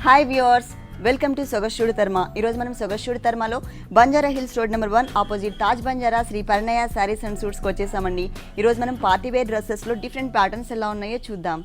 Hi viewers, welcome to సొగస్టుడు తర్మ. ఈరోజు మనం సొగస్టుడు తర్మలో Banjara Hills road number 1 opposite Taj Banjara Shri Parinaya sarees and సూట్స్కి వచ్చేసామండి. ఈరోజు మనం పార్టీ వేర్ డ్రెస్సెస్లో డిఫరెంట్ ప్యాటర్న్స్ ఎలా ఉన్నాయో చూద్దాం.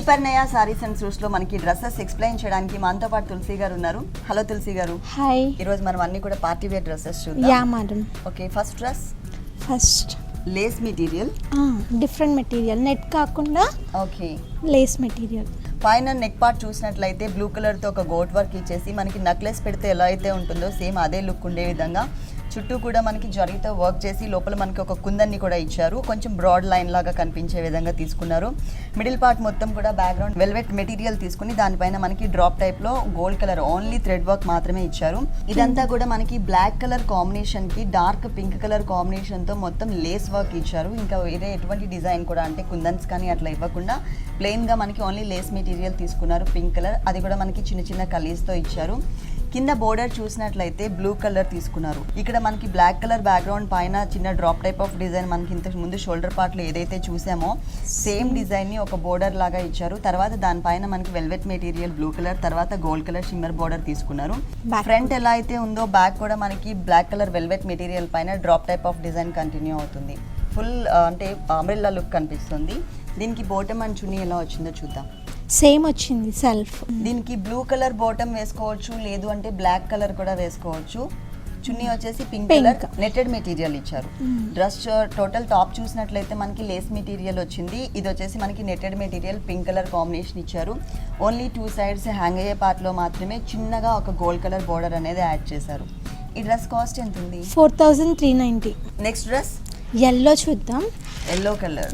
పరిణయ సారీస్ అండ్ సూట్స్ లో మనకి డ్రెస్సెస్ ఎక్స్ప్లెయిన్ చేయడానికి మనతో పాటు తులసి గారు ఉన్నారు. హలో తులసి గారు. హాయ్. ఈ రోజు మనం అన్ని కూడా పార్టీ వేర్ డ్రెస్సెస్ చూద్దాం. Yeah madam. Okay, first dress lace material. Different material, net కాకుండా ఓకే లేస్ మెటీరియల్. పైన నెక్ పార్ట్ చూసినట్లయితే బ్లూ కలర్ తో ఒక గోట్ వర్క్ ఇచ్చేసి మనకి నెక్లెస్ పెడితే ఎలా అయితే ఉంటుందో సేమ్ అదే లుక్ ఉండే విధంగా చుట్టూ కూడా మనకి జరీతో వర్క్ చేసి లోపల మనకి ఒక కుందన్ని కూడా ఇచ్చారు. కొంచెం బ్రాడ్ లైన్ లాగా కనిపించే విధంగా తీసుకున్నారు. మిడిల్ పార్ట్ మొత్తం కూడా బ్యాక్గ్రౌండ్ వెల్వెట్ మెటీరియల్ తీసుకుని దానిపైన మనకి డ్రాప్ టైప్ లో gold colour only thread work మాత్రమే ఇచ్చారు. ఇదంతా కూడా మనకి బ్లాక్ కలర్ కాంబినేషన్ కి డార్క్ పింక్ కలర్ కాంబినేషన్ తో మొత్తం లేస్ వర్క్ ఇచ్చారు. ఇంకా వేరే ఎటువంటి డిజైన్ కూడా అంటే కుందన్స్ కానీ అట్లా ఇవ్వకుండా ప్లెయిన్ గా మనకి ఓన్లీ లేస్ మెటీరియల్ తీసుకున్నారు. పింక్ కలర్, అది కూడా మనకి చిన్న చిన్న కలీస్ తో ఇచ్చారు. కింద బోర్డర్ చూసినట్లయితే బ్లూ కలర్ తీసుకున్నారు. ఇక్కడ మనకి బ్లాక్ కలర్ బ్యాక్గ్రౌండ్ పైన చిన్న డ్రాప్ టైప్ ఆఫ్ డిజైన్ మనకి ఇంతకు ముందు షోల్డర్ పార్ట్ లో ఏదైతే చూసామో సేమ్ డిజైన్ ని ఒక బోర్డర్ లాగా ఇచ్చారు. తర్వాత దానిపైన మనకి వెల్వెట్ మెటీరియల్ బ్లూ కలర్, తర్వాత గోల్డ్ కలర్ షిమ్మర్ బోర్డర్ తీసుకున్నారు. ఫ్రంట్ ఎలా అయితే ఉందో బ్యాక్ కూడా మనకి బ్లాక్ కలర్ వెల్వెట్ మెటీరియల్ పైన drop type of design continue అవుతుంది. ఫుల్ అంటే అంబ్రెల్లా లుక్ కనిపిస్తుంది. దీనికి బాటమ్ అండ్ చున్నీ ఎలా వచ్చిందో చూద్దాం. సేమ్ వచ్చింది సెల్ఫ్. దీనికి బ్లూ కలర్ బాటమ్ వేసుకోవచ్చు, లేదు అంటే బ్లాక్ కలర్ కూడా వేసుకోవచ్చు. చున్నీ వచ్చేసి పింక్ కలర్ నెట్టెడ్ మెటీరియల్ ఇచ్చారు. డ్రెస్ టోటల్ టాప్ చూసినట్లయితే మనకి లేస్ మెటీరియల్ వచ్చింది. ఇది వచ్చేసి మనకి netted material pink colour combination ఇచ్చారు. ఓన్లీ 2 సైడ్స్ హ్యాంగ్ అయ్యే పార్ట్ లో మాత్రమే చిన్నగా ఒక గోల్డ్ కలర్ బోర్డర్ అనేది యాడ్ చేశారు. ఈ డ్రెస్ కాస్ట్ ఎంత ఉంది? 4390. నెక్స్ట్ డ్రెస్ ఎల్లో చూద్దాం. Yellow colour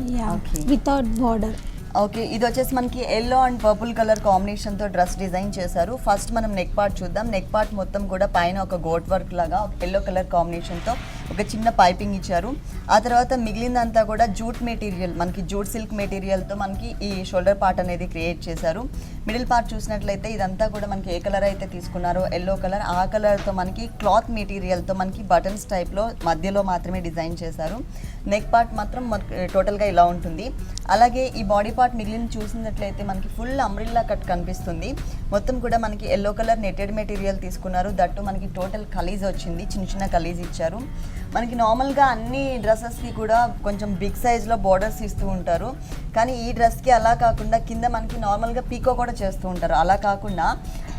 without border. Okay, ఇది వచ్చేసి మనకి yellow and purple colour combination తో డ్రెస్ డిజైన్ చేశారు. ఫస్ట్ మనం నెక్ పార్ట్ చూద్దాం. నెక్ పార్ట్ మొత్తం కూడా పైన ఒక గోట్ వర్క్ లాగా ఎల్లో కలర్ కాంబినేషన్ తో ఒక చిన్న పైపింగ్ ఇచ్చారు. ఆ తర్వాత మిగిలిందంతా కూడా జూట్ మెటీరియల్, మనకి జూట్ సిల్క్ మెటీరియల్ తో మనకి ఈ షోల్డర్ పార్ట్ అనేది క్రియేట్ చేశారు. మిడిల్ పార్ట్ చూసినట్లయితే ఇదంతా కూడా మనకి ఏ కలర్ అయితే తీసుకున్నారో ఎల్లో కలర్, ఆ కలర్ తో మనకి క్లాత్ మెటీరియల్ తో మనకి బటన్స్ టైప్ లో మధ్యలో మాత్రమే డిజైన్ చేశారు. నెక్ పార్ట్ మాత్రం టోటల్ గా ఇలా ఉంటుంది. అలాగే ఈ బాడీ పార్ట్ మిగిలిన చూసినట్లయితే మనకి ఫుల్ అంబ్రిల్లా కట్ కనిపిస్తుంది. మొత్తం కూడా మనకి ఎల్లో కలర్ నెట్టెడ్ మెటీరియల్ తీసుకున్నారు. దట్టు మనకి టోటల్ కలీజ్ వచ్చింది, చిన్న చిన్న కలీజ్ ఇచ్చారు. మనకి నార్మల్గా అన్ని డ్రెస్సెస్కి కూడా కొంచెం బిగ్ సైజ్లో బార్డర్స్ ఇస్తూ ఉంటారు. కానీ ఈ డ్రెస్కి అలా కాకుండా కింద మనకి నార్మల్గా పీకో కూడా చేస్తూ ఉంటారు. అలా కాకుండా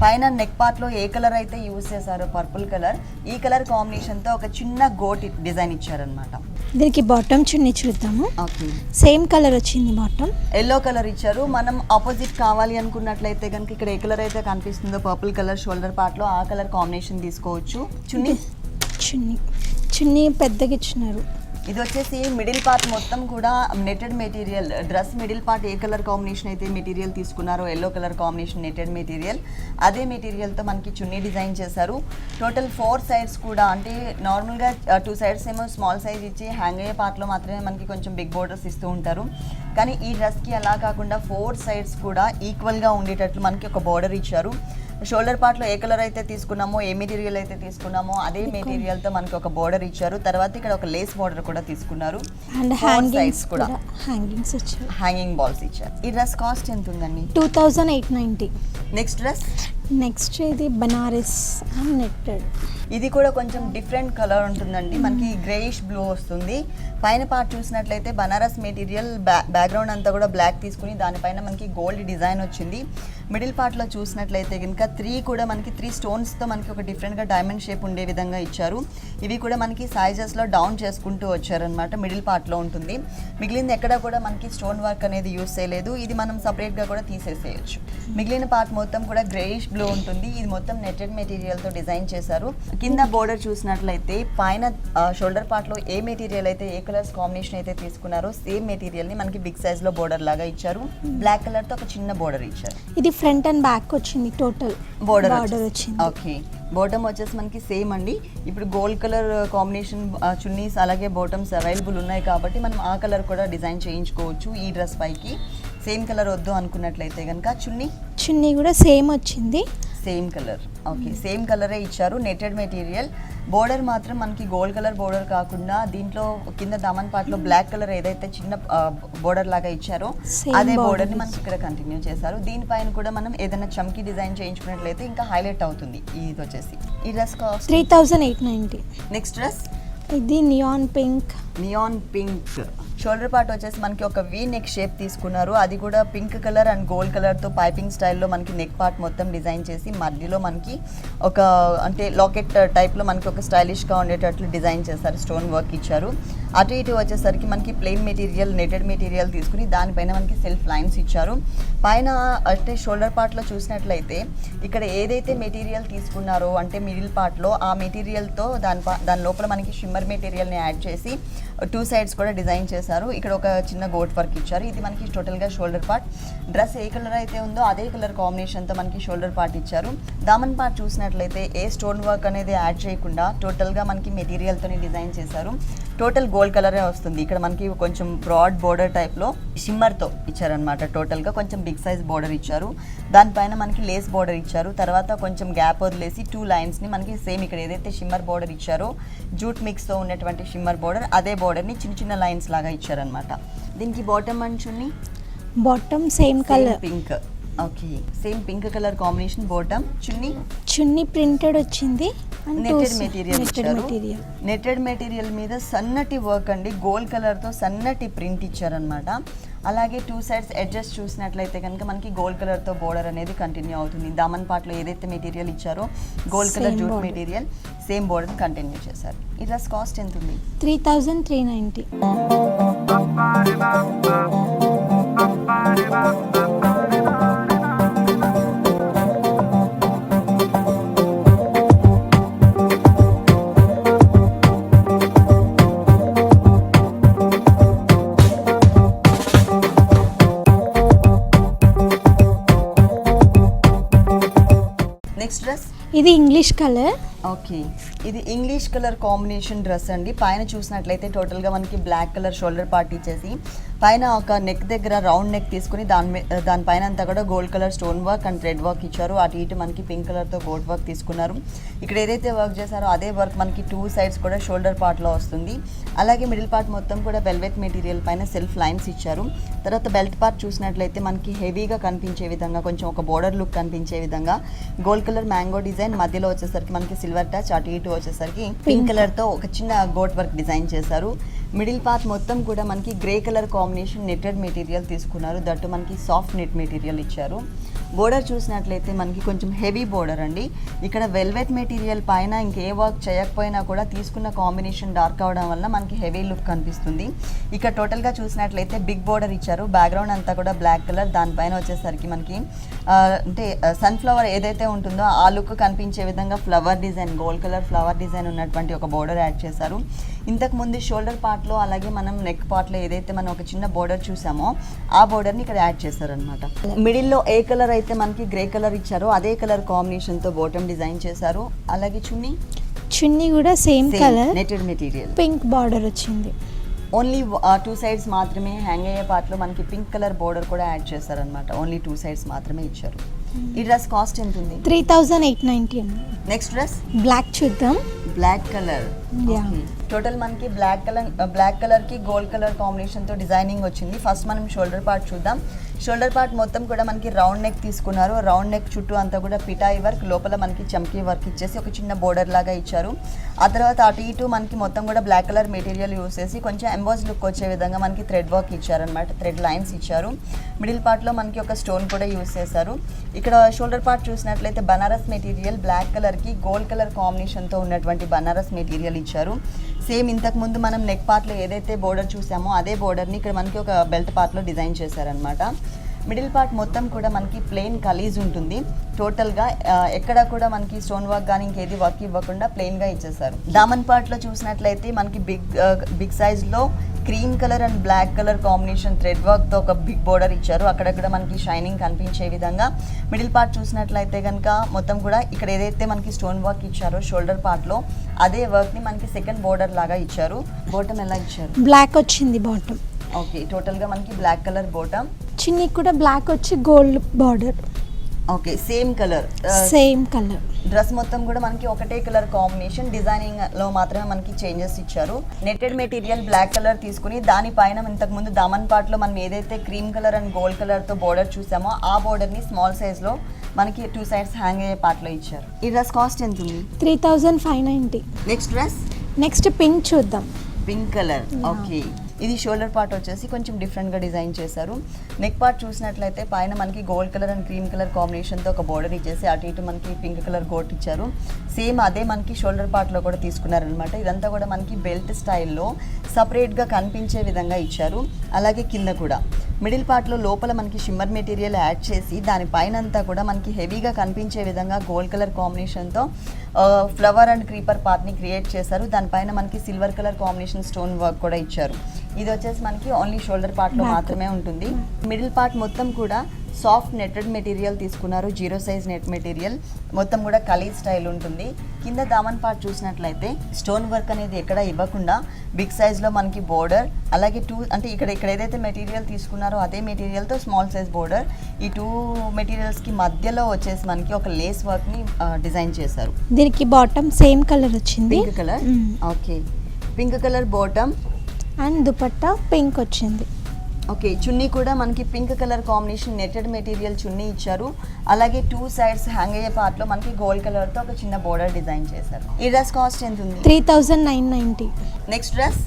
పైన నెక్ పార్ట్లో ఏ కలర్ అయితే యూజ్ చేశారో పర్పుల్ కలర్, ఈ కలర్ కాంబినేషన్తో ఒక చిన్న గోట్ డిజైన్ ఇచ్చారనమాట. దీనికి బాటమ్ చున్నీ చూద్దాము. ఓకే, సేమ్ కలర్ వచ్చింది. బాటమ్ ఎల్లో కలర్ ఇచ్చారు. మనం ఆపోజిట్ కావాలి అనుకున్నట్లయితే కనుక ఇక్కడ ఏ కలర్ అయితే కనిపిస్తుందో పర్పుల్ కలర్ షోల్డర్ పార్ట్లో ఆ కలర్ కాంబినేషన్ తీసుకోవచ్చు. చున్నీ పెద్దగా ఇచ్చినారు. ఇది వచ్చేసి మిడిల్ పార్ట్ మొత్తం కూడా netted material. Dress middle part A colour combination అయితే మెటీరియల్ తీసుకున్నారో yellow colour combination netted material, అదే మెటీరియల్తో మనకి చున్నీ డిజైన్ చేశారు. టోటల్ 4 సైడ్స్ కూడా అంటే నార్మల్గా 2 సైడ్స్ ఏమో స్మాల్ సైజ్ ఇచ్చి హ్యాంగ్ అయ్యే పార్ట్లో మాత్రమే మనకి కొంచెం బిగ్ బోర్డర్స్ ఇస్తూ ఉంటారు. కానీ ఈ డ్రెస్కి అలా కాకుండా 4 సైడ్స్ కూడా ఈక్వల్గా ఉండేటట్లు మనకి ఒక బోర్డర్ ఇచ్చారు. షోల్డర్ పార్ట్లో ఏ కలర్ అయితే తీసుకున్నామో ఏ మెటీరియల్ అయితే తీసుకున్నామో అదే మెటీరియల్తో మనకి ఒక బోర్డర్ ఇచ్చారు. తర్వాత ఇక్కడ ఒక లేస్ బోర్డర్ కూడా తీసుకున్నారు. అండ్ హ్యాంగింగ్స్ కూడా హ్యాంగింగ్ బాల్స్ ఇచ్చారు. ఈ డ్రెస్ కాస్ట్ ఎంత ఉందండి? 2890. నెక్స్ట్ ఇది బనారస్ అండ్ నెట్టెడ్. ఇది కూడా కొంచెం డిఫరెంట్ కలర్ ఉంటుందండి. మనకి గ్రేయిష్ బ్లూ వస్తుంది. పైన పార్ట్ చూసినట్లయితే బనారస్ మెటీరియల్ బ్యాక్గ్రౌండ్ అంతా కూడా బ్లాక్ తీసుకుని దానిపైన మనకి గోల్డ్ డిజైన్ వచ్చింది. మిడిల్ పార్ట్లో చూసినట్లయితే కనుక 3 కూడా మనకి 3 స్టోన్స్తో మనకి ఒక డిఫరెంట్గా డైమండ్ షేప్ ఉండే విధంగా ఇచ్చారు. ఇవి కూడా మనకి సైజెస్లో డౌన్ చేసుకుంటూ వచ్చారనమాట. మిడిల్ పార్ట్లో ఉంటుంది. మిగిలింది ఎక్కడ కూడా మనకి స్టోన్ వర్క్ అనేది యూస్ చేయలేదు. ఇది మనం సపరేట్గా కూడా తీసేసేయచ్చు. మిగిలిన పార్ట్ మొత్తం కూడా గ్రేయిష్ బ్లూ బ్లూ ఉంటుంది. ఇది మొత్తం నెట్టెడ్ మెటీరియల్ తో డిజైన్ చేశారు. కింద బోర్డర్ చూసినట్లయితే పైన షోల్డర్ పార్ట్ లో ఏ మెటీరియల్ అయితే ఏ కలర్స్ కాంబినేషన్ అయితే తీసుకున్నారో సేమ్ మెటీరియల్ ని మనకి బిగ్ సైజ్ లో బోర్డర్ లాగా ఇచ్చారు. బ్లాక్ కలర్ తో ఒక చిన్న బోర్డర్ ఇచ్చారు. ఇది ఫ్రంట్ అండ్ బ్యాక్ వచ్చింది, టోటల్ బోర్డర్ వచ్చింది. ఓకే, బాటమ్ వచ్చేసి మనకి సేమ్ అండి. ఇప్పుడు గోల్డ్ కలర్ కాంబినేషన్ చున్నీస్ అలాగే బాటమ్స్ అవైలబుల్ ఉన్నాయి కాబట్టి మనం ఆ కలర్ కూడా డిజైన్ చేయించుకోవచ్చు. ఈ డ్రెస్ పైకి సేమ్ కలర్ వద్దు అనుకున్నట్లయితే కనుక చున్నీ కూడా సేమ్ వచ్చింది, సేమ్ కలర్. ఓకే, సేమ్ కలరే ఇచ్చారు. Netted material. బోర్డర్ మాత్రం మనకి గోల్డ్ కలర్ బోర్డర్ కాకుండా దీంట్లో కింద దామన్ పార్ట్లో బ్లాక్ కలర్ ఏదైతే చిన్న బోర్డర్ లాగా ఇచ్చారో అదే బోర్డర్ ని మనకి ఇక్కడ కంటిన్యూ చేశారు. దీనిపైన కూడా మనం ఏదైనా చమ్కీ డిజైన్ చేయించుకున్నట్లయితే ఇంకా హైలైట్ అవుతుంది. ఇది వచ్చేసి ఈ డ్రెస్ కాస్ట్ 3890. నెక్స్ట్ డ్రెస్ ఇది నియాన్ పింక్. షోల్డర్ పార్ట్ వచ్చేసి మనకి ఒక వీ నెక్ షేప్ తీసుకున్నారు. అది కూడా పింక్ కలర్ అండ్ గోల్డ్ కలర్తో పైపింగ్ స్టైల్లో మనకి నెక్ పార్ట్ మొత్తం డిజైన్ చేసి మధ్యలో మనకి ఒక అంటే లాకెట్ టైప్లో మనకి ఒక స్టైలిష్గా ఉండేటట్లు డిజైన్ చేస్తారు. స్టోన్ వర్క్ ఇచ్చారు. అటు ఇటు వచ్చేసరికి మనకి ప్లెయిన్ మెటీరియల్ నెటెడ్ మెటీరియల్ తీసుకుని దానిపైన మనకి సెల్ఫ్ లైన్స్ ఇచ్చారు. పైన అంటే షోల్డర్ పార్ట్లో చూసినట్లయితే ఇక్కడ ఏదైతే మెటీరియల్ తీసుకున్నారో అంటే మిడిల్ పార్ట్లో ఆ మెటీరియల్తో దాని లోపల మనకి షిమ్మర్ మెటీరియల్ని యాడ్ చేసి 2 సైడ్స్ కూడా డిజైన్ చేశారు. ఇక్కడ ఒక చిన్న గోట్ వర్క్ ఇచ్చారు. ఇది మనకి టోటల్గా షోల్డర్ పార్ట్. డ్రెస్ ఏ కలర్ అయితే ఉందో అదే కలర్ కాంబినేషన్తో మనకి షోల్డర్ పార్ట్ ఇచ్చారు. దామన్ పార్ట్ చూసినట్లయితే ఏ స్టోన్ వర్క్ అనేది యాడ్ చేయకుండా టోటల్గా మనకి మెటీరియల్తోని డిజైన్ చేశారు. టోటల్ గోల్డ్ కలరే వస్తుంది. ఇక్కడ మనకి కొంచెం బ్రాడ్ బోర్డర్ టైప్లో షిమ్మర్తో ఇచ్చారనమాట. టోటల్గా కొంచెం బిగ్ సైజ్ బోర్డర్ ఇచ్చారు. దానిపైన మనకి లేస్ బోర్డర్ ఇచ్చారు. తర్వాత కొంచెం గ్యాప్ వదిలేసి 2 లైన్స్ని మనకి సేమ్ ఇక్కడ ఏదైతే షిమ్మర్ బోర్డర్ ఇచ్చారో జూట్ మిక్స్తో ఉన్నటువంటి షిమ్మర్ బోర్డర్ అదే బోర్డర్ని చిన్న చిన్న లైన్స్ లాగా ఇచ్చారనమాట. దీనికి bottom and chunni bottom same colour pink. Okay, same pink colour combination. Bottom chunni printed వచ్చింది. నెట్టెడ్ మెటీరియల్ ఇచ్చారు. నెట్టెడ్ మెటీరియల్ మీద సన్నటి వర్క్ అండి. గోల్డ్ కలర్తో సన్నటి ప్రింట్ ఇచ్చారనమాట. అలాగే 2 సైడ్స్ ఎడ్జస్ట్ చూసినట్లయితే కనుక మనకి గోల్డ్ కలర్తో బోర్డర్ అనేది కంటిన్యూ అవుతుంది. దామన్ పార్ట్లో ఏదైతే మెటీరియల్ ఇచ్చారో gold colour jute material same border continue చేశారు. ఈ డ్రెస్ కాస్ట్ ఎంత ఉంది? 3390. నెక్స్ట్ డ్రెస్ ఇది ఇంగ్లీష్ కలర్. ఓకే, ఇది ఇంగ్లీష్ కలర్ కాంబినేషన్ డ్రెస్ అండి. పైన చూసినట్లయితే టోటల్గా మనకి బ్లాక్ కలర్ షోల్డర్ పార్ట్ ఇచ్చేసి పైన ఒక నెక్ దగ్గర రౌండ్ నెక్ తీసుకుని దానిపైన అంతా కూడా gold colour stone work and thread work ఇచ్చారు. అటు ఇటు మనకి పింక్ కలర్తో గోల్డ్ వర్క్ తీసుకున్నారు. ఇక్కడ ఏదైతే వర్క్ చేశారో అదే వర్క్ మనకి 2 సైడ్స్ కూడా షోల్డర్ పార్ట్లో వస్తుంది. అలాగే మిడిల్ పార్ట్ మొత్తం కూడా వెల్వెట్ మెటీరియల్ పైన సెల్ఫ్ లైన్స్ ఇచ్చారు. తర్వాత బెల్ట్ పార్ట్ చూసినట్లయితే మనకి హెవీగా కనిపించే విధంగా కొంచెం ఒక బోర్డర్ లుక్ కనిపించే విధంగా గోల్డ్ కలర్ మ్యాంగో డిజైన్, మధ్యలో వచ్చేసరికి మనకి సిల్వర్ టచ్, అటు ఇటు వచ్చేసరికి పింక్ కలర్తో ఒక చిన్న గోట్ వర్క్ డిజైన్ చేశారు. మిడిల్ పార్ట్ మొత్తం కూడా మనకి grey colour combination netted material తీసుకున్నారు. దట్టు మనకి సాఫ్ట్ నెట్ మెటీరియల్ ఇచ్చారు. బోర్డర్ చూసినట్లయితే మనకి కొంచెం హెవీ బోర్డర్ అండి. ఇక్కడ వెల్వెట్ మెటీరియల్ పైన ఇంకే వర్క్ చేయకపోయినా కూడా తీసుకున్న కాంబినేషన్ డార్క్ అవడం వల్ల మనకి హెవీ లుక్ కనిపిస్తుంది. ఇక్కడ టోటల్గా చూసినట్లయితే బిగ్ బోర్డర్ ఇచ్చారు. బ్యాక్గ్రౌండ్ అంతా కూడా బ్లాక్ కలర్, దానిపైన వచ్చేసరికి మనకి అంటే సన్ఫ్లవర్ ఏదైతే ఉంటుందో ఆ లుక్ కనిపించే విధంగా flower design, gold colour flower design ఉన్నటువంటి ఒక బోర్డర్ యాడ్ చేశారు. ఇంతకు ముందు షోల్డర్ పార్ట్లో అలాగే మనం నెక్ పార్ట్లో ఏదైతే మనం ఒక చిన్న బోర్డర్ చూసామో ఆ బోర్డర్ని ఇక్కడ యాడ్ చేశారనమాట. మిడిల్లో ఏ కలర్ అయితే మనకి గ్రే కలర్ ఇచ్చారో అదే కలర్ కాంబినేషన్తో బాటమ్ డిజైన్ చేశారు. అలాగే చున్నీ కూడా same colour netted material, pink border వచ్చింది. ఓన్లీ 2 సైడ్స్ మాత్రమే హ్యాంగ్ అయ్యే పార్ట్లో మనకి పింక్ కలర్ బోర్డర్ కూడా యాడ్ చేశారనమాట. ఓన్లీ 2 సైడ్స్ మాత్రమే ఇచ్చారు. ఈ డ్రెస్ కాస్ట్ ఎంత ఉంది? 3890. నెక్స్ట్ డ్రెస్ బ్లాక్ చూద్దాం. Black colour. టోటల్ మనకి బ్లాక్ కలర్ కి గోల్డ్ కలర్ కాంబినేషన్ తో డిజైనింగ్ వచ్చింది. ఫస్ట్ మనం షోల్డర్ పార్ట్ చూద్దాం. షోల్డర్ పార్ట్ మొత్తం కూడా మనకి రౌండ్ నెక్ తీసుకున్నారు. రౌండ్ నెక్ చుట్టూ అంతా కూడా పిటాయి వర్క్, లోపల మనకి చమ్కీ వర్క్ ఇచ్చేసి ఒక చిన్న బోర్డర్ లాగా ఇచ్చారు. ఆ తర్వాత అటు ఇటు మనకి మొత్తం కూడా బ్లాక్ కలర్ మెటీరియల్ యూస్ చేసి కొంచెం ఎంబోస్ లుక్ వచ్చే విధంగా మనకి థ్రెడ్ వర్క్ ఇచ్చారనమాట. థ్రెడ్ లైన్స్ ఇచ్చారు. మిడిల్ పార్ట్లో మనకి ఒక స్టోన్ కూడా యూస్ చేశారు. ఇక్కడ షోల్డర్ పార్ట్ చూసినట్లయితే బనారస్ మెటీరియల్ బ్లాక్ కలర్కి గోల్డ్ కలర్ కాంబినేషన్తో ఉన్నటువంటి బనారస్ మెటీరియల్ ఇచ్చారు. సేమ్ ఇంతకు ముందు మనం నెక్ పార్ట్లో ఏదైతే బోర్డర్ చూసామో అదే బోర్డర్ని ఇక్కడ మనకి ఒక బెల్ట్ పార్ట్లో డిజైన్ చేశారనమాట. మిడిల్ పార్ట్ మొత్తం కూడా మనకి ప్లెయిన్ కలీజ్ ఉంటుంది. టోటల్గా ఎక్కడ కూడా మనకి స్టోన్ వర్క్ కానీ ఇంకేది వర్క్ ఇవ్వకుండా ప్లెయిన్గా ఇచ్చేసారు. దామన్ పార్ట్లో చూసినట్లయితే మనకి బిగ్ సైజ్లో cream colour and black colour combination thread వర్క్తో ఒక బిగ్ బోర్డర్ ఇచ్చారు. అక్కడక్కడ మనకి షైనింగ్ కనిపించే విధంగా. మిడిల్ పార్ట్ చూసినట్లయితే కనుక మొత్తం కూడా ఇక్కడ ఏదైతే మనకి స్టోన్ వర్క్ ఇచ్చారో షోల్డర్ పార్ట్లో అదే వర్క్ని మనకి సెకండ్ బోర్డర్ లాగా ఇచ్చారు. బాటమ్ ఎలా ఇచ్చారు? బ్లాక్ వచ్చింది బాటమ్. ఓకే, టోటల్గా మనకి బ్లాక్ కలర్ బాటమ్, చిన్ని కూడా బ్లాక్ వచ్చి gold border. Okay, same colour. Same colour. Dress మొత్తం కూడా మనకి ఒకటే కలర్ కాంబినేషన్. డిజైనింగ్ లో మాత్రమే మనకి చేంజెస్ ఇచ్చారు. నెట్టెడ్ మెటీరియల్ బ్లాక్ కలర్ తీసుకుని దానిపైన ఇంతకు ముందు దామన్ పార్ట్ లో మనం ఏదైతే cream colour and gold colour తో బోర్డర్ చూసామో ఆ బోర్డర్ ని స్మాల్ సైజ్ లో మనకి 2 సైడ్స్ హ్యాంగ్ అయ్యే పార్ట్ లో ఇచ్చారు. ఈ డ్రెస్ కాస్ట్ ఎంత ఉంది? 3590. నెక్స్ట్ డ్రెస్ నెక్స్ట్ పింక్ చూద్దాం. Pink colour. ఓకే, ఇది షోల్డర్ పార్ట్ వచ్చేసి కొంచెం డిఫరెంట్గా డిజైన్ చేశారు. నెక్ పార్ట్ చూసినట్లయితే పైన మనకి gold colour and cream colour కాంబినేషన్తో ఒక బోర్డర్ ఇచ్చేసి అటు ఇటు మనకి పింక్ కలర్ కోట్ ఇచ్చారు. సేమ్ అదే మనకి షోల్డర్ పార్ట్లో కూడా తీసుకున్నారనమాట. ఇదంతా కూడా మనకి బెల్ట్ స్టైల్లో సపరేట్గా కనిపించే విధంగా ఇచ్చారు. అలాగే కింద కూడా మిడిల్ పార్ట్లో లోపల మనకి షిమ్మర్ మెటీరియల్ యాడ్ చేసి దానిపైన అంతా కూడా మనకి హెవీగా కనిపించే విధంగా గోల్డ్ కలర్ కాంబినేషన్తో ఫ్లవర్ అండ్ క్రీపర్ పార్ట్ని క్రియేట్ చేశారు. దానిపైన మనకి silver colour combination stone work కూడా ఇచ్చారు. ఇది వచ్చేసి మనకి ఓన్లీ షోల్డర్ పార్ట్లో మాత్రమే ఉంటుంది. మిడిల్ పార్ట్ మొత్తం కూడా సాఫ్ట్ నెట్టెడ్ మెటీరియల్ తీసుకున్నారు. 0 సైజ్ నెట్ మెటీరియల్ మొత్తం కూడా కలీ స్టైల్ ఉంటుంది. కింద దామన్ పార్ట్ చూసినట్లయితే స్టోన్ వర్క్ అనేది ఎక్కడ ఇవ్వకుండా బిగ్ సైజ్లో మనకి బోర్డర్, అలాగే అంటే ఇక్కడ ఏదైతే మెటీరియల్ తీసుకున్నారో అదే మెటీరియల్తో స్మాల్ సైజ్ బోర్డర్. ఈ 2 మెటీరియల్స్కి మధ్యలో వచ్చేసి మనకి ఒక లేస్ వర్క్ని డిజైన్ చేశారు. దీనికి బాటమ్ సేమ్ కలర్ వచ్చింది. Pink colour. Okay, pink colour bottom and dupatta pink వచ్చింది. ఓకే, చున్నీ కూడా మనకి pink colour combination netted material చున్నీ ఇచ్చారు. అలాగే 2 సైడ్స్ హ్యాంగ్ అయ్యే పార్ట్లో మనకి గోల్డ్ కలర్తో ఒక చిన్న బోర్డర్ డిజైన్ చేశారు. ఈ డ్రెస్ కాస్ట్ ఎంత ఉంది? 3990. నెక్స్ట్ డ్రెస్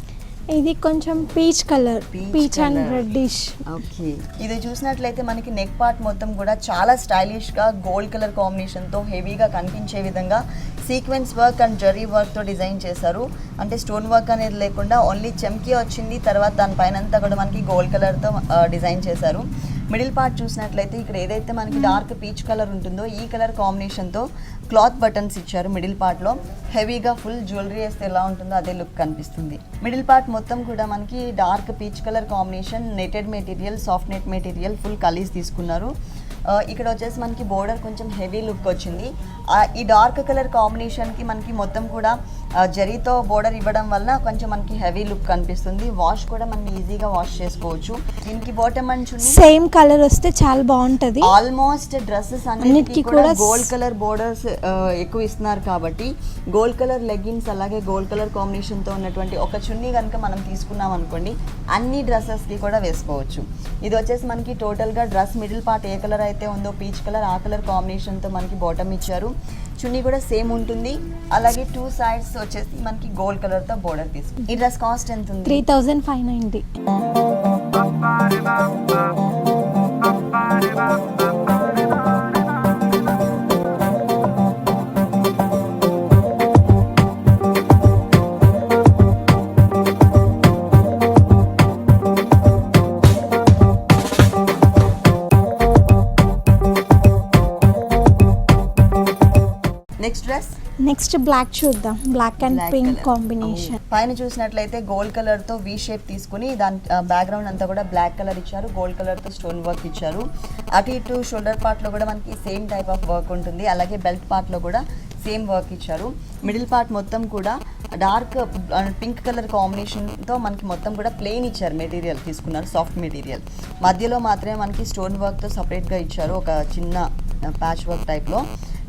ఇది కొంచెం peach colour, peach and reddish. Okay, ఇది చూసినట్లయితే మనకి నెక్ పార్ట్ మొత్తం కూడా చాలా స్టైలిష్గా గోల్డ్ కలర్ కాంబినేషన్తో హెవీగా కనిపించే విధంగా సీక్వెన్స్ వర్క్ అండ్ జరీ వర్క్తో డిజైన్ చేశారు. అంటే స్టోన్ వర్క్ అనేది లేకుండా ఓన్లీ చెమ్కీ వచ్చింది. తర్వాత దానిపైన అంతా కూడా మనకి గోల్డ్ కలర్తో డిజైన్ చేశారు. మిడిల్ పార్ట్ చూసినట్లయితే ఇక్కడ ఏదైతే మనకి డార్క్ పీచ్ కలర్ ఉంటుందో ఈ కలర్ కాంబినేషన్తో క్లాత్ బటన్స్ ఇచ్చారు. మిడిల్ పార్ట్లో హెవీగా ఫుల్ జ్యువెలరీ వేస్తే ఎలా ఉంటుందో అదే లుక్ కనిపిస్తుంది. మిడిల్ పార్ట్ మొత్తం కూడా మనకి dark peach colour combination netted material, soft net material, full కలీస్ తీసుకున్నారు. ఇక్కడ వచ్చేసి మనకి బోర్డర్ కొంచెం హెవీ లుక్ వచ్చింది. ఈ డార్క్ కలర్ కాంబినేషన్కి మనకి మొత్తం కూడా జరీతో బోర్డర్ ఇవ్వడం వలన కొంచెం మనకి హెవీ లుక్ కనిపిస్తుంది. వాష్ కూడా మనం ఈజీగా వాష్ చేసుకోవచ్చు. దీనికి bottom and chunni same colour వస్తే చాలా బాగుంటది. ఆల్మోస్ట్ డ్రెస్సెస్ అన్నిటికీ కూడా గోల్డ్ కలర్ బోర్డర్స్ ఎక్కువ ఇస్తున్నారు కాబట్టి గోల్డ్ కలర్ లెగ్గిన్స్ అలాగే గోల్డ్ కలర్ కాంబినేషన్తో ఉన్నటువంటి ఒక చున్నీ కనుక మనం తీసుకున్నాం అనుకోండి అన్ని డ్రెస్సెస్కి కూడా వేసుకోవచ్చు. ఇది వచ్చేసి మనకి టోటల్గా dress middle part A colour అయితే ఉందో పీచ్ కలర్ ఆ కలర్ కాంబినేషన్తో మనకి బాటమ్ ఇచ్చారు. చున్నీ కూడా సేమ్ ఉంటుంది. అలాగే 2 సైడ్స్ వచ్చేసి మనకి గోల్డ్ కలర్తో బోర్డర్ తీసుకుంది. ఈ డ్రెస్ కాస్ట్ ఎంత ఉంది? 3590. నెక్స్ట్ డ్రెస్ నెక్స్ట్ బ్లాక్ చూద్దాం. Black and pink combination. పైన చూసినట్లయితే గోల్డ్ కలర్ తో వి షేప్ తీసుకుని దాని బ్యాక్గ్రౌండ్ అంతా కూడా బ్లాక్ కలర్ ఇచ్చారు. గోల్డ్ కలర్ తో స్టోన్ వర్క్ ఇచ్చారు. అటు ఇటు షోల్డర్ పార్ట్ లో కూడా మనకి సేమ్ టైప్ ఆఫ్ వర్క్ ఉంటుంది. అలాగే బెల్ట్ పార్ట్ లో కూడా సేమ్ వర్క్ ఇచ్చారు. మిడిల్ పార్ట్ మొత్తం కూడా డార్క్ పింక్ కలర్ కాంబినేషన్తో మనకి మొత్తం కూడా ప్లెయిన్ ఇచ్చారు. మెటీరియల్ తీసుకున్నారు సాఫ్ట్ మెటీరియల్. మధ్యలో మాత్రమే మనకి స్టోన్ వర్క్తో సపరేట్గా ఇచ్చారు ఒక చిన్న ప్యాచ్ వర్క్ టైప్లో.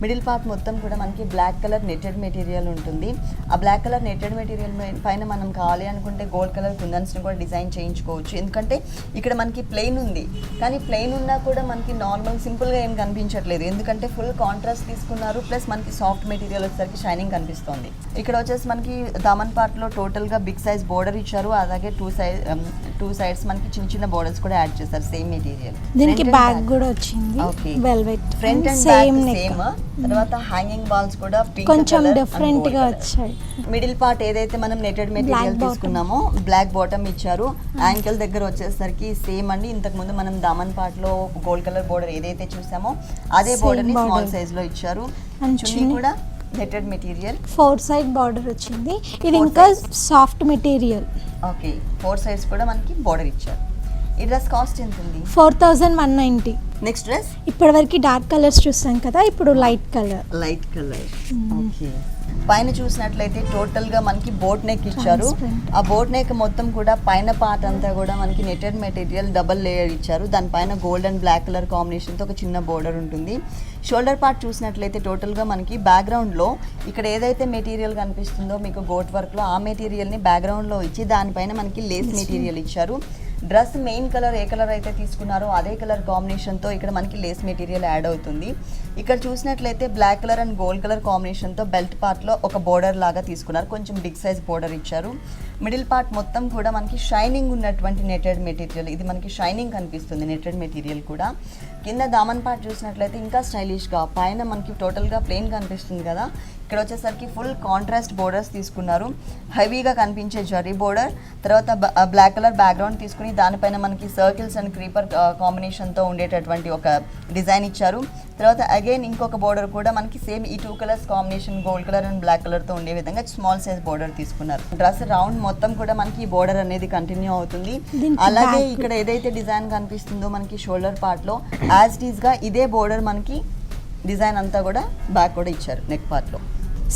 మిడిల్ పార్ట్ మొత్తం కూడా మనకి బ్లాక్ కలర్ నెట్టెడ్ మెటీరియల్ ఉంటుంది. ఆ బ్లాక్ కలర్ నెట్టెడ్ మెటీరియల్ పైన మనం కావాలి అనుకుంటే గోల్డ్ కలర్ కుందన్స్ని కూడా డిజైన్ చేయించుకోవచ్చు. ఎందుకంటే ఇక్కడ మనకి ప్లెయిన్ ఉంది, కానీ ప్లెయిన్ ఉన్నా కూడా మనకి నార్మల్ సింపుల్గా ఏం కనిపించట్లేదు. ఎందుకంటే ఫుల్ కాంట్రాస్ట్ తీసుకున్నారు. ప్లస్ మనకి సాఫ్ట్ మెటీరియల్ వచ్చేసరికి షైనింగ్ కనిపిస్తుంది. ఇక్కడ వచ్చేసి మనకి దామన్ పార్ట్లో టోటల్గా బిగ్ సైజ్ బోర్డర్ ఇచ్చారు. అలాగే టూ సైడ్స్ మనకి చిన్న చిన్న బోర్డర్స్ కూడా యాడ్ చేశారు సేమ్ మెటీరియల్. దీనికి బ్యాగ్ కూడా వచ్చింది velvet, front and same back neck. Same. తర్వాత హ్యాంగింగ్ బాల్స్ కూడా పింక్ కొంచెం కలర్ డిఫరెంట్ గా వచ్చాయి. మిడిల్ పార్ట్ ఏదైతే మనం నెటెడ్ మెటీరియల్ తీసుకున్నామో బ్లాక్ బాటమ్ ఇచ్చారు. యాంకిల్ దగ్గర వచ్చేసరికి సేమ్ అండి, ఇంతకు ముందు మనం దామన్ పార్ట్ లో గోల్డ్ కలర్ బోర్డర్ ఏదైతే చూసామో అదే Same బోర్డర్ ని స్మాల్ border. సైజ్ లో ఇచ్చారు. And చున్నీ చున్నీ కూడా నెటెడ్ మెటీరియల్, 4 సైడ్ బార్డర్ వచ్చింది. ఇది Four ఇంకా sides. Soft material. Okay 4 sides కూడా మనకి బోర్డర్ ఇచ్చారు. ఈ డ్రెస్ కాస్ట్ ఎంత ఉంది? 4190. నెక్స్ట్ డ్రెస్ ఇప్పటివరకు డార్క్ కలర్స్ చూసాం కదా, ఇప్పుడు light colour. Light colour. Okay పైన చూసినట్లయితే టోటల్ గా మనకి బోట్ నెక్ ఇచ్చారు. Transparent. ఆ బోట్ నెక్ మొత్తం కూడా పైన పార్ట్ అంతా కూడా మనకి నెటెడ్ మెటీరియల్ డబల్ లేయర్ ఇచ్చారు. దానిపైన gold and black colour combination తో ఒక చిన్న బోర్డర్ ఉంటుంది. షోల్డర్ పార్ట్ చూసినట్లయితే టోటల్ గా మనకి బ్యాక్గ్రౌండ్ లో ఇక్కడ ఏదైతే మెటీరియల్ కనిపిస్తుందో మీకు గోట్ వర్క్ లో ఆ మెటీరియల్ ని బ్యాక్గ్రౌండ్ లో ఇచ్చి దానిపైన మనకి లేస్ మెటీరియల్ ఇచ్చారు. డ్రెస్ మెయిన్ కలర్ ఏ కలర్ అయితే తీసుకున్నారో అదే కలర్ కాంబినేషన్తో ఇక్కడ మనకి లేస్ మెటీరియల్ యాడ్ అవుతుంది. ఇక్కడ చూసినట్లయితే black colour and gold colour కాంబినేషన్తో బెల్ట్ పార్ట్లో ఒక బోర్డర్ లాగా తీసుకున్నారు. కొంచెం బిగ్ సైజ్ బోర్డర్ ఇచ్చారు. మిడిల్ పార్ట్ మొత్తం కూడా మనకి షైనింగ్ ఉన్నటువంటి నెటెడ్ మెటీరియల్, ఇది మనకి షైనింగ్ కనిపిస్తుంది నెటెడ్ మెటీరియల్ కూడా. కింద దామన్ పార్ట్ చూసినట్లయితే ఇంకా స్టైలిష్గా, పైన మనకి టోటల్గా ప్లెయిన్ కనిపిస్తుంది కదా, ఇక్కడ వచ్చేసరికి ఫుల్ కాంట్రాస్ట్ బోర్డర్స్ తీసుకున్నారు. హెవీగా కనిపించే జరీ బోర్డర్, తర్వాత బ్లాక్ కలర్ బ్యాక్గ్రౌండ్ తీసుకుని దానిపైన మనకి సర్కిల్స్ అండ్ క్రీపర్ కాంబినేషన్తో ఉండేటటువంటి ఒక డిజైన్ ఇచ్చారు. తర్వాత అగైన్ ఇంకొక బోర్డర్ కూడా మనకి సేమ్ ఈ 2 colours combination gold colour and black కలర్తో ఉండే విధంగా స్మాల్ సైజ్ బోర్డర్ తీసుకున్నారు. డ్రెస్ రౌండ్ మొత్తం కూడా మనకి ఈ బోర్డర్ అనేది కంటిన్యూ అవుతుంది. దీనికి అలాగే back. ఇక్కడ ఏదైతే డిజైన్ కనిపిస్తుందో మనకి షోల్డర్ పార్ట్లో యాజ్ ఇట్ ఈస్గా ఇదే బోర్డర్ మనకి డిజైన్ అంతా కూడా బ్యాక్ కూడా ఇచ్చారు నెక్ పార్ట్లో.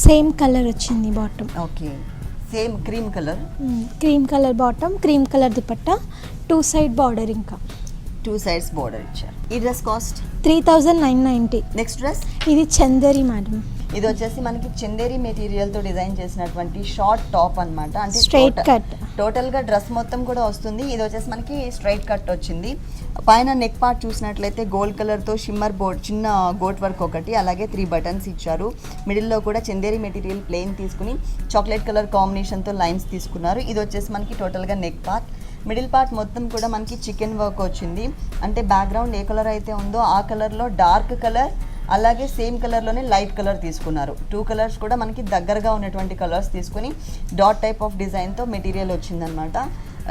సేమ్ కలర్ వచ్చింది bottom. Okay same cream colour, cream colour bottom, cream colour dupatta, 2 side border. ఇంకా 2 సైడ్స్ బోర్డర్ ఇచ్చారు. ఈ డ్రెస్ కాస్ట్ 3990. నెక్స్ట్ డ్రెస్ ఇది చందేరి మేడం. ఇది వచ్చేసి మనకి చందేరి మెటీరియల్ తో డిజైన్ చేసినటువంటి షార్ట్ టాప్ అన్నమాట. అంటే Straight cut. టోటల్ గా డ్రెస్ మొత్తం కూడా వస్తుంది. ఇది వచ్చేసి మనకి స్ట్రైట్ కట్ వచ్చింది. పైన నెక్ పార్ట్ చూసినట్లయితే గోల్డ్ కలర్ తో షిమ్మర్ బోర్డ్ చిన్న గోట్ వర్క్ ఒకటి, అలాగే 3 బటన్స్ ఇచ్చారు. మిడిల్ లో కూడా చందేరి మెటీరియల్ ప్లెయిన్ తీసుకుని చాక్లెట్ కలర్ కాంబినేషన్ తో లైన్స్ తీసుకున్నారు. ఇది వచ్చేసి మనకి టోటల్ గా నెక్ పార్ట్. మిడిల్ పార్ట్ మొత్తం కూడా మనకి చికెన్ వర్క్ వచ్చింది. అంటే బ్యాక్గ్రౌండ్ ఏ కలర్ అయితే ఉందో ఆ కలర్లో డార్క్ కలర్, అలాగే సేమ్ కలర్లోనే లైట్ కలర్ తీసుకున్నారు. 2 కలర్స్ కూడా మనకి దగ్గరగా ఉన్నటువంటి కలర్స్ తీసుకుని డాట్ టైప్ ఆఫ్ డిజైన్తో మెటీరియల్ వచ్చిందనమాట.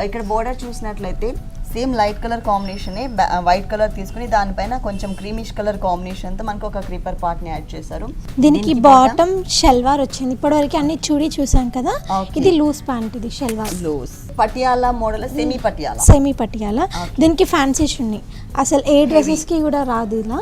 ఇక్కడ బోర్డర్ చూసినట్లయితే సేమ్ లైట్ కలర్ కాంబినేషనే వైట్ కలర్ తీసుకుని దానిపైన కొంచెం క్రీమిష్ కలర్ కాంబినేషన్తో మనకు ఒక క్రీపర్ పార్ట్ని యాడ్ చేశారు. దీనికి బాటమ్ షల్వార్ వచ్చింది. ఇప్పటివరకు అన్ని చూడి చూసాం కదా, Okay. ఇది లూజ్ ప్యాంట్, ఇది salwar. Loose Patiala model, semi Patiala. Semi Patiala. దీనికి ఫ్యాన్సీ చున్నీ, అసలు ఏ డ్రెస్సెస్ కి కూడా రాదు ఇలా,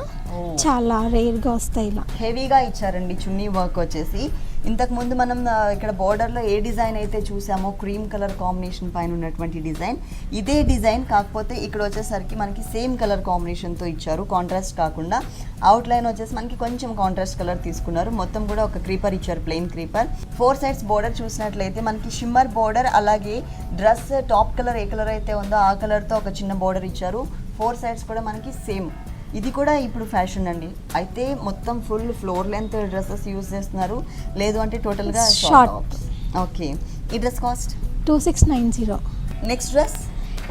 చాలా రేర్ గా వస్తాయి ఇలా. హెవీగా ఇచ్చారండి చున్నీ వర్క్ వచ్చేసి. ఇంతకు ముందు మనం ఇక్కడ బోర్డర్లో ఏ డిజైన్ అయితే చూసామో క్రీమ్ కలర్ కాంబినేషన్ పైన ఉన్నటువంటి డిజైన్, ఇదే డిజైన్ కాకపోతే ఇక్కడ వచ్చేసరికి మనకి సేమ్ కలర్ కాంబినేషన్తో ఇచ్చారు, కాంట్రాస్ట్ కాకుండా. అవుట్ లైన్ వచ్చేసి మనకి కొంచెం కాంట్రాస్ట్ కలర్ తీసుకున్నారు. మొత్తం కూడా ఒక క్రీపర్ ఇచ్చారు, ప్లెయిన్ క్రీపర్. 4 సైడ్స్ బోర్డర్ చూసినట్లయితే మనకి షిమ్మర్ బోర్డర్, అలాగే డ్రెస్ టాప్ కలర్ ఏ కలర్ అయితే ఉందో ఆ కలర్తో ఒక చిన్న బోర్డర్ ఇచ్చారు. 4 సైడ్స్ కూడా మనకి సేమ్. ఇది కూడా ఇప్పుడు ఫ్యాషన్ అండి. అయితే మొత్తం full floor length dresses use చేస్తున్నారు, లేదు అంటే టోటల్గా షార్ట్. ఓకే ఈ డ్రెస్ కాస్ట్ 2690. నెక్స్ట్ డ్రెస్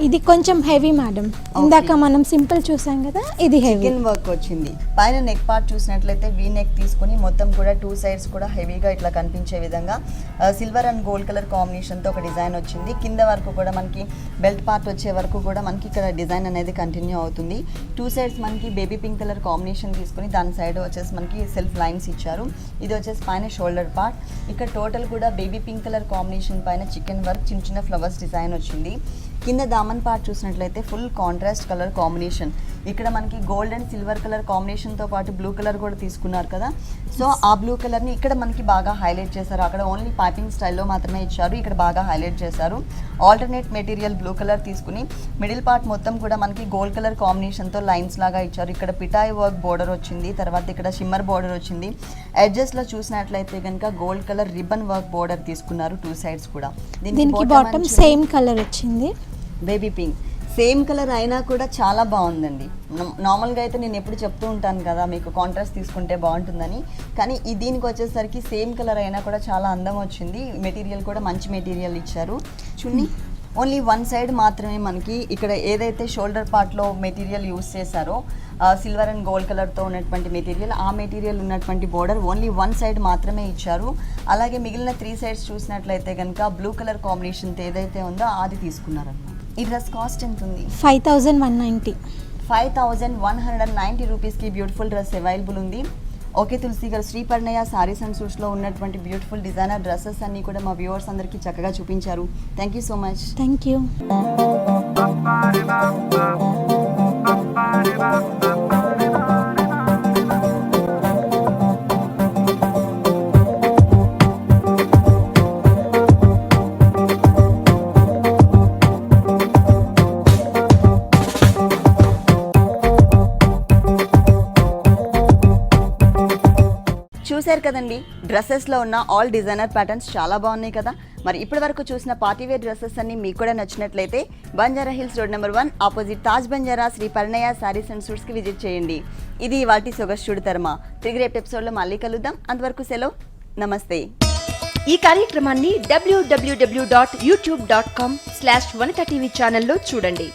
ఇది కొంచెం హెవీ మేడం. ఇందాక మనం సింపుల్ చూసాం కదా, ఇది హెవీ. చికెన్ వర్క్ వచ్చింది. పైన నెక్ పార్ట్ చూసినట్లయితే వీ నెక్ తీసుకొని మొత్తం కూడా 2 సైడ్స్ కూడా హెవీగా ఇట్లా కనిపించే విధంగా సిల్వర్ అండ్ గోల్డ్ కలర్ కాంబినేషన్తో ఒక డిజైన్ వచ్చింది. కింద వరకు కూడా మనకి బెల్ట్ పార్ట్ వచ్చే వరకు కూడా మనకి ఇక్కడ డిజైన్ అనేది కంటిన్యూ అవుతుంది. 2 సైడ్స్ మనకి బేబీ పింక్ కలర్ కాంబినేషన్ తీసుకొని దాని సైడ్ వచ్చేసి మనకి సెల్ఫ్ లైన్స్ ఇచ్చారు. ఇది వచ్చేసి పైన షోల్డర్ పార్ట్. ఇక్కడ టోటల్ కూడా బేబీ పింక్ కలర్ కాంబినేషన్ పైన చికెన్ వర్క్, చిన్న చిన్న ఫ్లవర్స్ డిజైన్ వచ్చింది. కింద దామన్ పార్ట్ చూసినట్లయితే ఫుల్ కాంట్రాస్ట్ కలర్ కాంబినేషన్. ఇక్కడ మనకి గోల్డ్ అండ్ సిల్వర్ కలర్ కాంబినేషన్తో పాటు బ్లూ కలర్ కూడా తీసుకున్నారు కదా, సో ఆ బ్లూ కలర్ని ఇక్కడ మనకి బాగా హైలైట్ చేశారు. అక్కడ ఓన్లీ పైపింగ్ స్టైల్లో మాత్రమే ఇచ్చారు, ఇక్కడ బాగా హైలైట్ చేశారు. ఆల్టర్నేట్ మెటీరియల్ బ్లూ కలర్ తీసుకుని మిడిల్ పార్ట్ మొత్తం కూడా మనకి గోల్డ్ కలర్ కాంబినేషన్తో లైన్స్ లాగా ఇచ్చారు. ఇక్కడ పిటాయి వర్క్ బోర్డర్ వచ్చింది, తర్వాత ఇక్కడ షిమ్మర్ బోర్డర్ వచ్చింది. ఎడ్జెస్లో చూసినట్లయితే కనుక gold colour ribbon work border తీసుకున్నారు 2 సైడ్స్ కూడా. దీనికి బాటమ్ సేమ్ కలర్ వచ్చింది, బేబీ పింక్. సేమ్ కలర్ అయినా కూడా చాలా బాగుందండి. నార్మల్గా అయితే నేను ఎప్పుడు చెప్తూ ఉంటాను కదా మీకు కాంట్రాస్ట్ తీసుకుంటే బాగుంటుందని, కానీ దీనికి వచ్చేసరికి సేమ్ కలర్ అయినా కూడా చాలా అందం వచ్చింది. మెటీరియల్ కూడా మంచి మెటీరియల్ ఇచ్చారు. చున్నీ ఓన్లీ వన్ సైడ్ మాత్రమే మనకి ఇక్కడ ఏదైతే షోల్డర్ పార్ట్లో మెటీరియల్ యూస్ చేశారో సిల్వర్ అండ్ గోల్డ్ కలర్తో ఉన్నటువంటి మెటీరియల్, ఆ మెటీరియల్ ఉన్నటువంటి బోర్డర్ ఓన్లీ వన్ సైడ్ మాత్రమే ఇచ్చారు. అలాగే మిగిలిన 3 సైడ్స్ చూసినట్లయితే కనుక బ్లూ కలర్ కాంబినేషన్తో ఏదైతే ఉందో అది తీసుకున్నారన్నమాట. ఈ డ్రెస్ కాస్ట్ ఎంత ఉంది? 5190. 5190 రూపీస్కి బ్యూటిఫుల్ డ్రెస్ అవైలబుల్ ఉంది. ఓకే తులసి గారు, శ్రీ పరిణయ సారీస్ అండ్ సూట్స్లో ఉన్నటువంటి బ్యూటిఫుల్ డిజైనర్ డ్రెస్సెస్ అన్నీ కూడా మా వ్యూవర్స్ అందరికీ చక్కగా చూపించారు. Thank you so much. Thank you. చూశారు కదండి, డ్రెస్సెస్లో ఉన్న ఆల్ డిజైనర్ ప్యాటర్న్స్ చాలా బాగున్నాయి కదా. మరి ఇప్పటి వరకు చూసిన పార్టీవేర్ డ్రెస్సెస్ అన్ని మీకు కూడా నచ్చినట్లయితే Banjara Hills road number 1 opposite Taj Banjara Shri Parinaya sarees and సూట్స్కి విజిట్ చేయండి. ఇది వాటి సొగస్చుడు తర్మ. తిరిగి రేపు ఎపిసోడ్లో మళ్ళీ కలుద్దాం. అంతవరకు సెలవు, నమస్తే. ఈ కార్యక్రమాన్ని www.youtube.com/vanitaTV ఛానల్లో చూడండి.